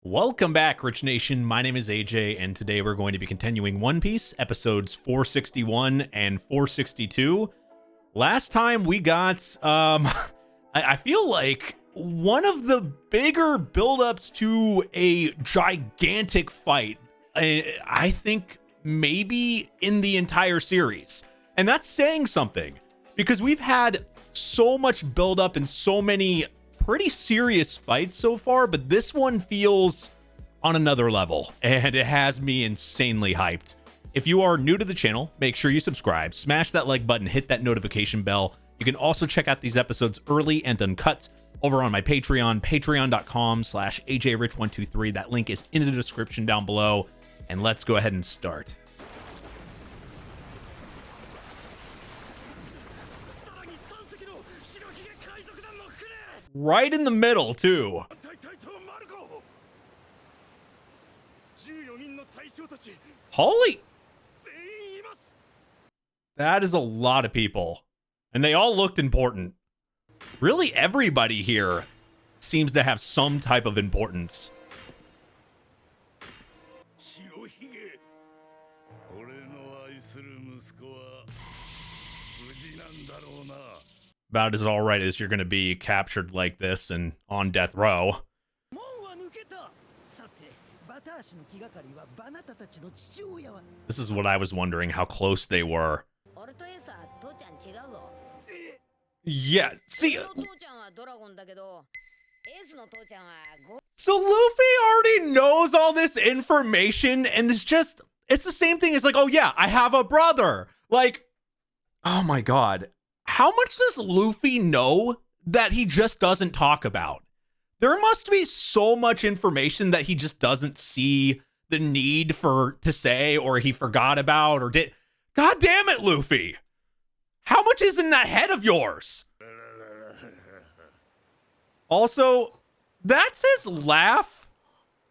Welcome back, Rich Nation. My name is AJ, and today we're going to be continuing One Piece, episodes 461 and 462. Last time we got, I feel like one of the bigger buildups to a gigantic fight, I think maybe in the entire series. And that's saying something, because we've had so much buildup and so many pretty serious fights so far, but this one feels on another level, and it has me insanely hyped. If you are new to the channel, make sure you subscribe, smash that like button, hit that notification bell. You can also check out these episodes early and uncut over on my Patreon, patreon.com/ajrich123. That link is in the description down below, and let's go ahead and start. Right in the middle, too. Holy! That is a lot of people. And they all looked important. Really, everybody here seems to have some type of importance. About as all right as you're going to be captured like this and on death row. This is what I was wondering, how close they were. Yeah, see. So Luffy already knows all this information, and it's the same thing as like, oh yeah, I have a brother. Like, oh my god. How much does Luffy know that he just doesn't talk about? There must be so much information that he just doesn't see the need to say, or he forgot about, or did. God damn it, Luffy. How much is in that head of yours? Also, that's his laugh.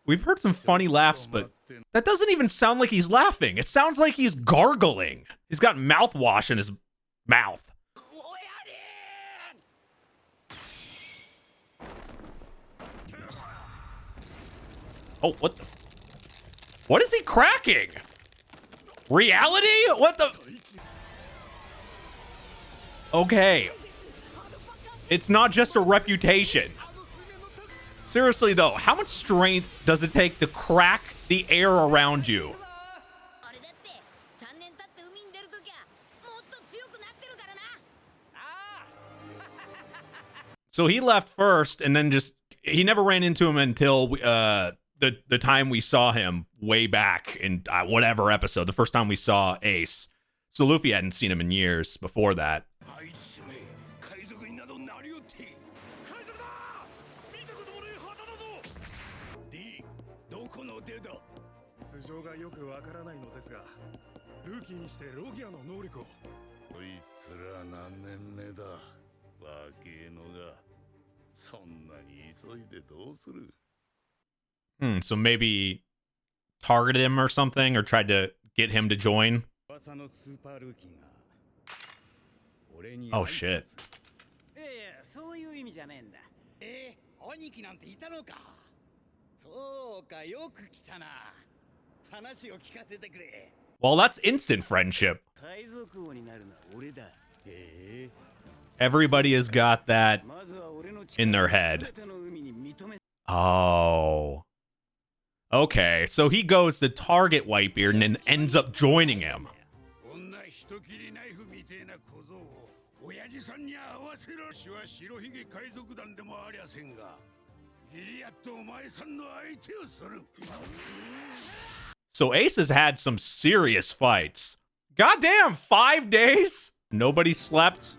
We've heard some funny laughs, but that doesn't even sound like he's laughing. It sounds like he's gargling. He's got mouthwash in his mouth. Oh, what the? What is he cracking? Reality? What the? Okay. It's not just a reputation. Seriously, though, how much strength does it take to crack the air around you? So he left first, and then he never ran into him until the time we saw him way back in whatever episode, the first time we saw Ace. So Luffy hadn't seen him in years before that. So maybe targeted him or something, or tried to get him to join. Oh shit. Well, that's instant friendship. Everybody has got that in their head. Oh. Okay, so he goes to target Whitebeard and then ends up joining him. So Ace has had some serious fights. Goddamn, 5 days? Nobody slept?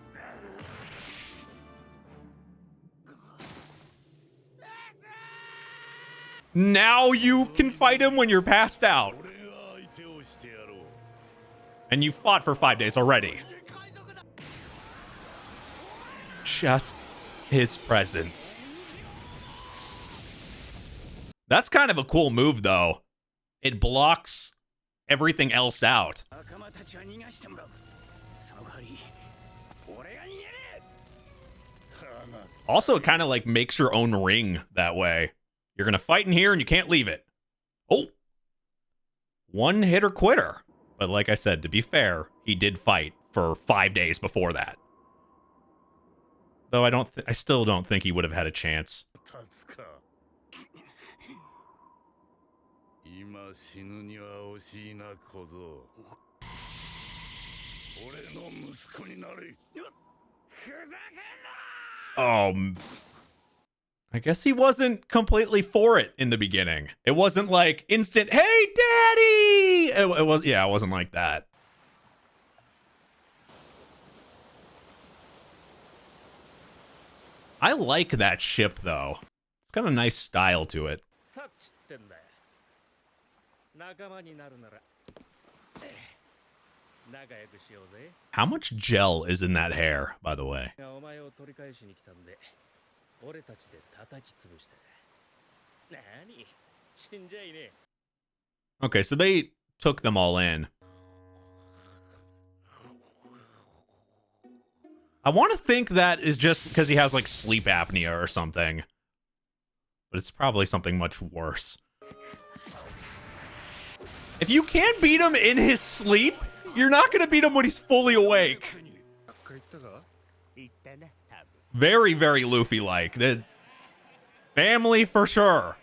Now you can fight him when you're passed out. And you fought for 5 days already. Just his presence. That's kind of a cool move, though. It blocks everything else out. Also, it kind of like makes your own ring that way. You're going to fight in here and you can't leave it. Oh. One hitter quitter. But like I said, to be fair, he did fight for 5 days before that. Though I still don't think he would have had a chance. Oh, I guess he wasn't completely for it in the beginning. It wasn't like instant, hey, daddy! It wasn't like that. I like that ship, though. It's got a nice style to it. How much gel is in that hair, by the way? Okay, so they took them all in. I want to think that is just because he has, like, sleep apnea or something. But it's probably something much worse. If you can't beat him in his sleep, you're not going to beat him when he's fully awake. Very, very Luffy-like. The family for sure.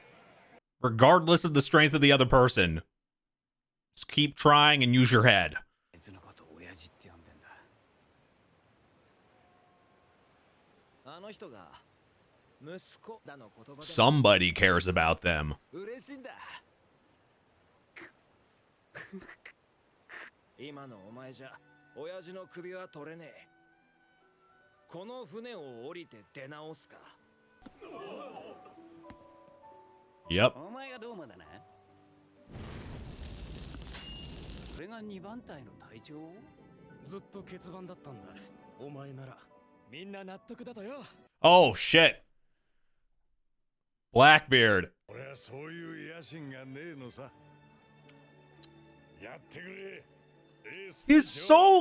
Regardless of the strength of the other person. Just keep trying and use your head. Somebody cares about them. Yep. Oh, shit. Blackbeard. He's so,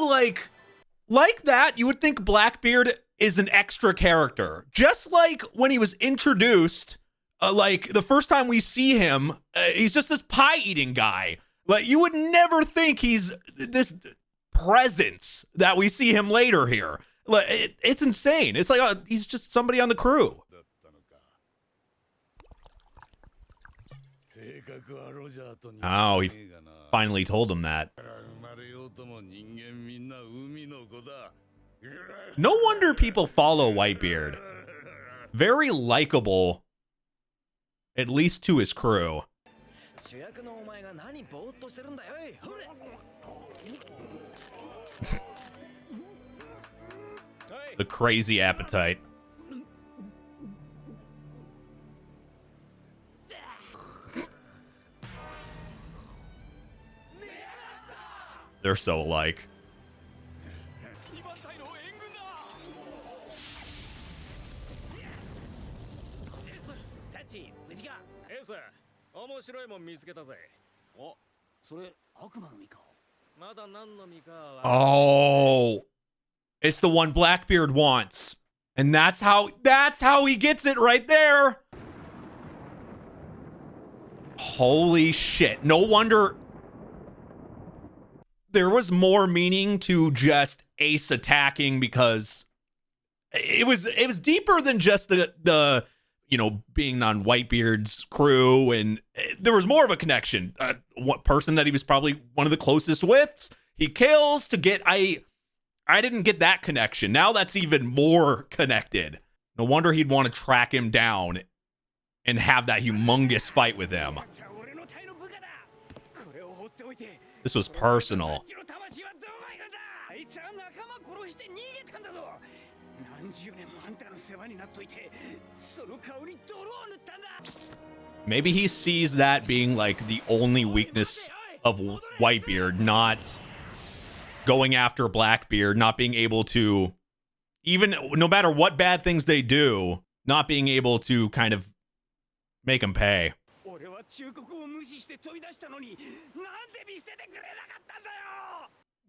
like that, you would think Blackbeard is an extra character. Just like when he was introduced, like, the first time we see him, he's just this pie-eating guy. Like, you would never think he's this presence that we see him later here. Like, it's insane. It's like he's just somebody on the crew. Oh, he finally told him that. No wonder people follow Whitebeard. Very likable, at least to his crew. The crazy appetite. They're so alike. Oh, it's the one Blackbeard wants. And that's how he gets it right there. Holy shit. No wonder there was more meaning to just Ace attacking, because it was deeper than just the you know, being on Whitebeard's crew, and there was more of a connection. One person that he was probably one of the closest with, he kills to get. I didn't get that connection. Now that's even more connected. No wonder he'd want to track him down and have that humongous fight with him. This was personal. Maybe he sees that being like the only weakness of Whitebeard, not going after Blackbeard, not being able to, even no matter what bad things they do, not being able to kind of make him pay.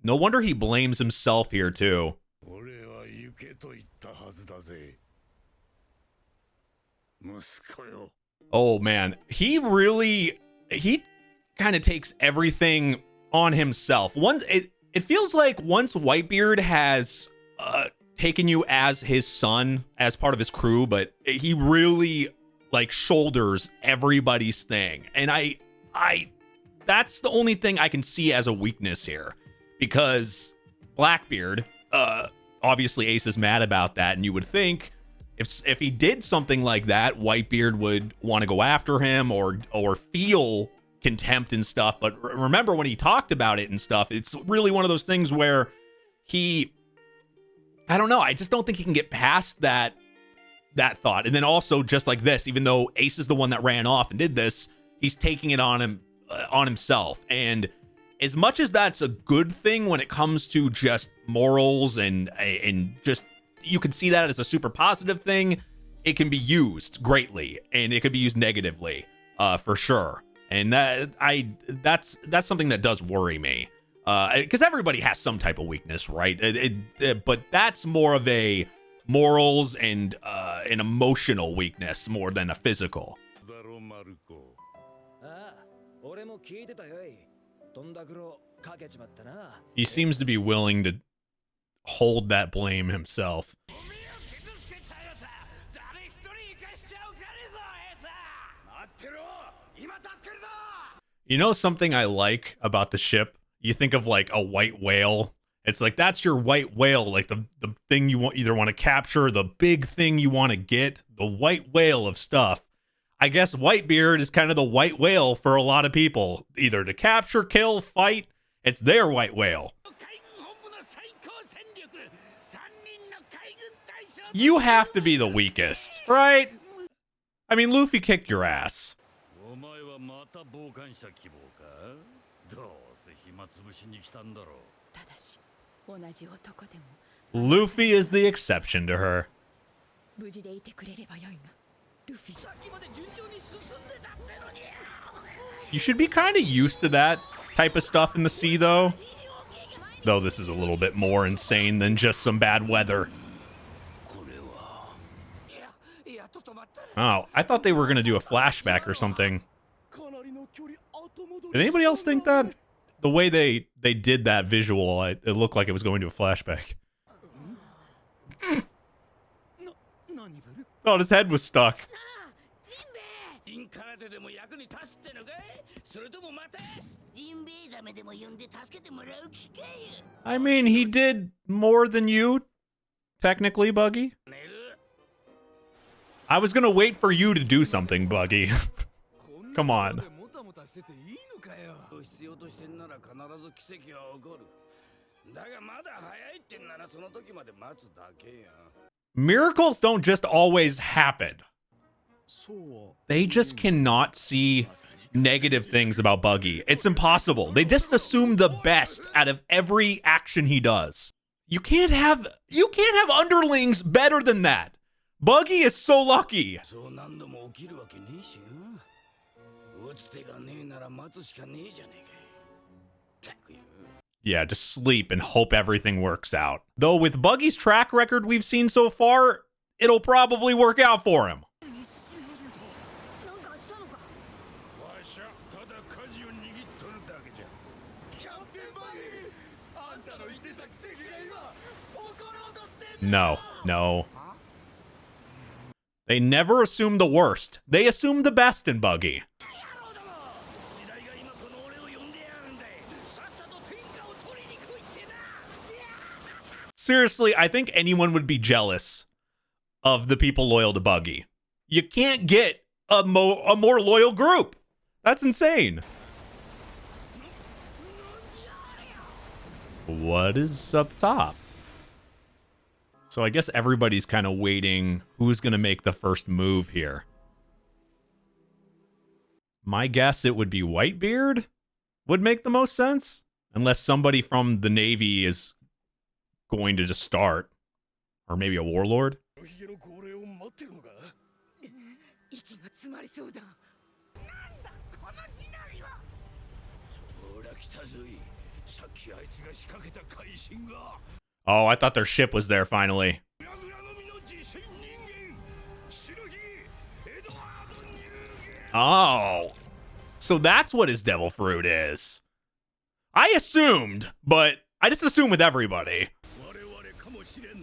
No wonder he blames himself here too. Oh man, he kind of takes everything on himself. It feels like once Whitebeard has taken you as his son, as part of his crew, but he really like shoulders everybody's thing. And I that's the only thing I can see as a weakness here, because Blackbeard, obviously Ace is mad about that, and you would think if he did something like that, Whitebeard would want to go after him or feel contempt and stuff. But remember when he talked about it and stuff, it's really one of those things where I don't know, I just don't think he can get past that thought. And then also, just like this, even though Ace is the one that ran off and did this, he's taking it on himself. And as much as that's a good thing when it comes to just morals and just, you could see that as a super positive thing, it can be used greatly, and it could be used negatively, for sure. And that's something that does worry me, because everybody has some type of weakness, right? But that's more of a morals and an emotional weakness more than a physical. He seems to be willing to hold that blame himself. You know something I like about the ship? You think of like a white whale. It's like, that's your white whale, like the thing you either want to capture, the big thing you want to get, the white whale of stuff. I guess Whitebeard is kind of the white whale for a lot of people, either to capture, kill, fight. It's their white whale. You have to be the weakest, right? I mean, Luffy kicked your ass. Luffy is the exception to her. You should be kind of used to that type of stuff in the sea, though. Though this is a little bit more insane than just some bad weather. Oh, I thought they were going to do a flashback or something. Did anybody else think that? The way they did that visual, it looked like it was going to a flashback. Oh, his head was stuck. I mean, he did more than you, technically, Buggy. I was gonna wait for you to do something, Buggy. Come on. Miracles don't just always happen. They just cannot see negative things about Buggy. It's impossible. They just assume the best out of every action he does. You can't have underlings better than that. Buggy is so lucky. Yeah, just sleep and hope everything works out. Though with Buggy's track record we've seen so far, it'll probably work out for him. No. They never assume the worst. They assume the best in Buggy. Seriously, I think anyone would be jealous of the people loyal to Buggy. You can't get a more loyal group. That's insane. What is up top? So I guess everybody's kind of waiting who's going to make the first move here. My guess it would be Whitebeard would make the most sense. Unless somebody from the Navy is going to just start. Or maybe a warlord. Oh, I thought their ship was there finally. Oh, so that's what his devil fruit is. I assumed, but I just assume with everybody.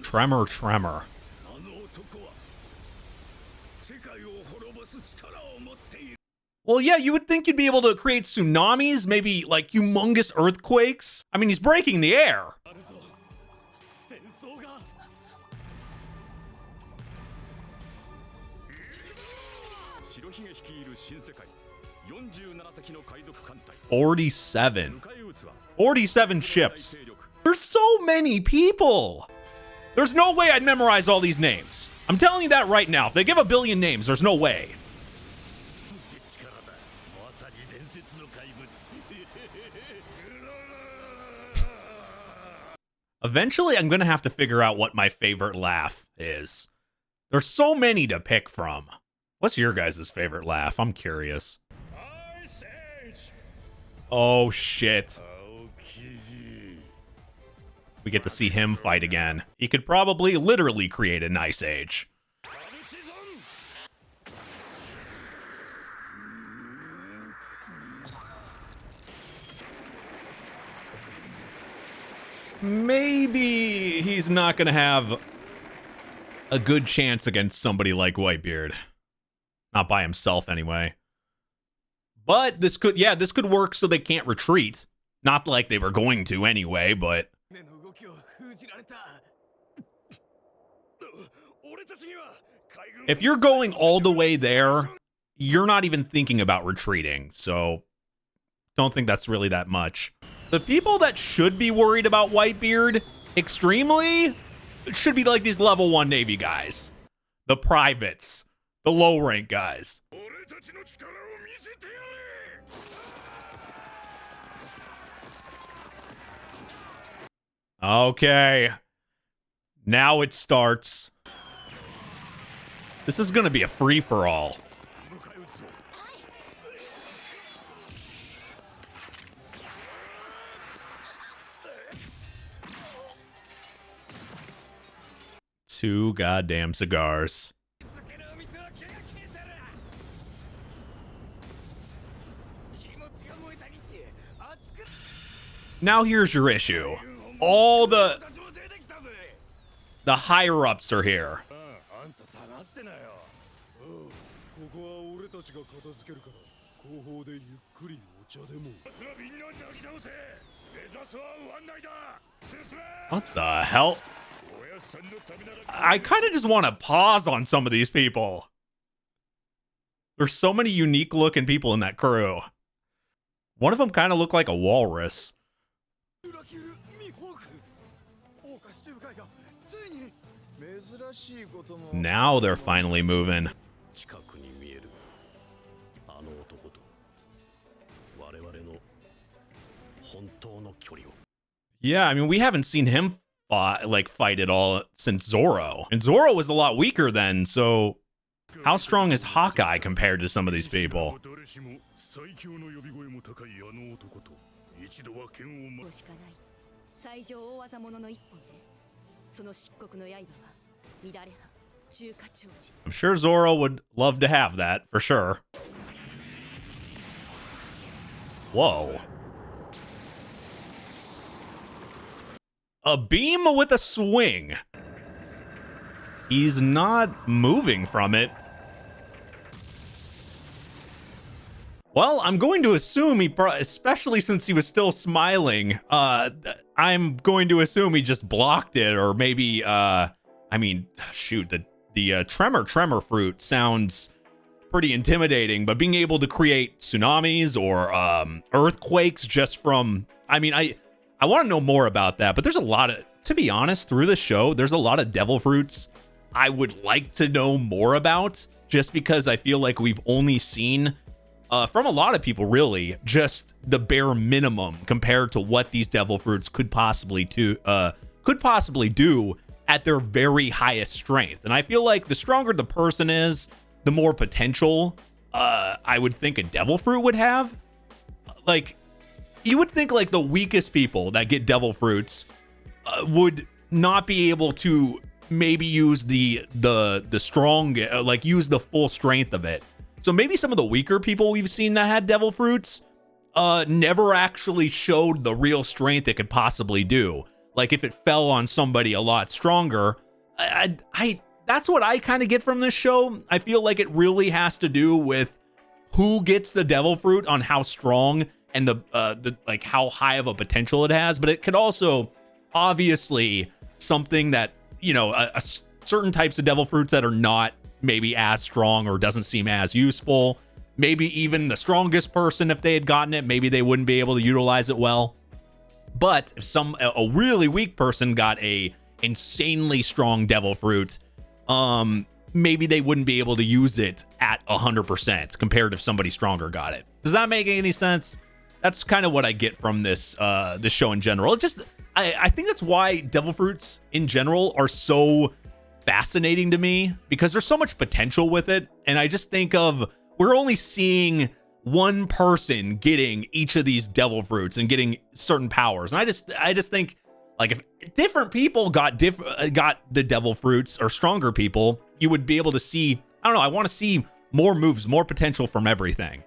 Tremor, tremor. Well, yeah, you would think you'd be able to create tsunamis, maybe like humongous earthquakes. I mean, he's breaking the air. Forty-seven ships. There's so many people. There's no way I'd memorize all these names. I'm telling you that right now. If they give a billion names, there's no way. Eventually, I'm going to have to figure out what my favorite laugh is. There's so many to pick from. What's your guys' favorite laugh? I'm curious. Oh, shit. We get to see him fight again. He could probably literally create an ice age. Maybe he's not going to have a good chance against somebody like Whitebeard. Not by himself, anyway. But this could, yeah, this could work so they can't retreat. Not like they were going to anyway, but... If you're going all the way there, you're not even thinking about retreating, so don't think that's really that much. The people that should be worried about Whitebeard extremely should be like these level 1 Navy guys. The privates. The low rank guys. Okay. Now it starts. This is gonna be a free-for-all. Two goddamn cigars. Now here's your issue. All the higher-ups are here. What the hell? I kind of just want to pause on some of these people. There's so many unique looking people in that crew. One of them kind of looked like a walrus. Now they're finally moving. Yeah, I mean, we haven't seen him fight at all since Zoro. And Zoro was a lot weaker then, so how strong is Hawkeye compared to some of these people? I'm sure Zoro would love to have that, for sure. Whoa. A beam with a swing. He's not moving from it. Well, I'm going to assume he, especially since he was still smiling, I'm going to assume he just blocked it, or maybe, I mean, shoot, the tremor fruit sounds pretty intimidating, but being able to create tsunamis or earthquakes just from, I mean, I want to know more about that, but there's a lot of, to be honest, through the show, there's a lot of devil fruits I would like to know more about, just because I feel like we've only seen, from a lot of people really, just the bare minimum compared to what these devil fruits could possibly do at their very highest strength. And I feel like the stronger the person is, the more potential I would think a devil fruit would have. Like, you would think like the weakest people that get devil fruits would not be able to maybe use the strong, like use the full strength of it. So maybe some of the weaker people we've seen that had devil fruits never actually showed the real strength it could possibly do. Like if it fell on somebody a lot stronger, I that's what I kind of get from this show. I feel like it really has to do with who gets the devil fruit on how strong and the like how high of a potential it has. But it could also obviously something that, you know, a certain types of devil fruits that are not maybe as strong or doesn't seem as useful. Maybe even the strongest person, if they had gotten it, maybe they wouldn't be able to utilize it well. But if a really weak person got a insanely strong devil fruit, maybe they wouldn't be able to use it at 100% compared if somebody stronger got it. Does that make any sense? That's kind of what I get from this show in general. It just, I think that's why devil fruits in general are so fascinating to me, because there's so much potential with it. And I just think of, we're only seeing one person getting each of these devil fruits and getting certain powers. And I just think, like, if different people got the devil fruits, or stronger people, you would be able to see, I don't know, I want to see more moves, more potential from everything.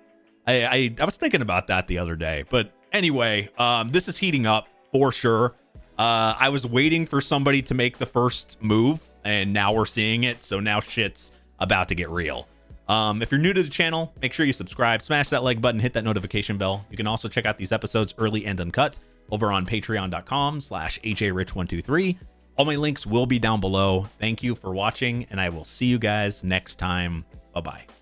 I was thinking about that the other day. But anyway, this is heating up for sure. I was waiting for somebody to make the first move, and now we're seeing it. So now shit's about to get real. If you're new to the channel, make sure you subscribe, smash that like button, hit that notification bell. You can also check out these episodes early and uncut over on patreon.com/ajrich123. All my links will be down below. Thank you for watching, and I will see you guys next time. Bye-bye.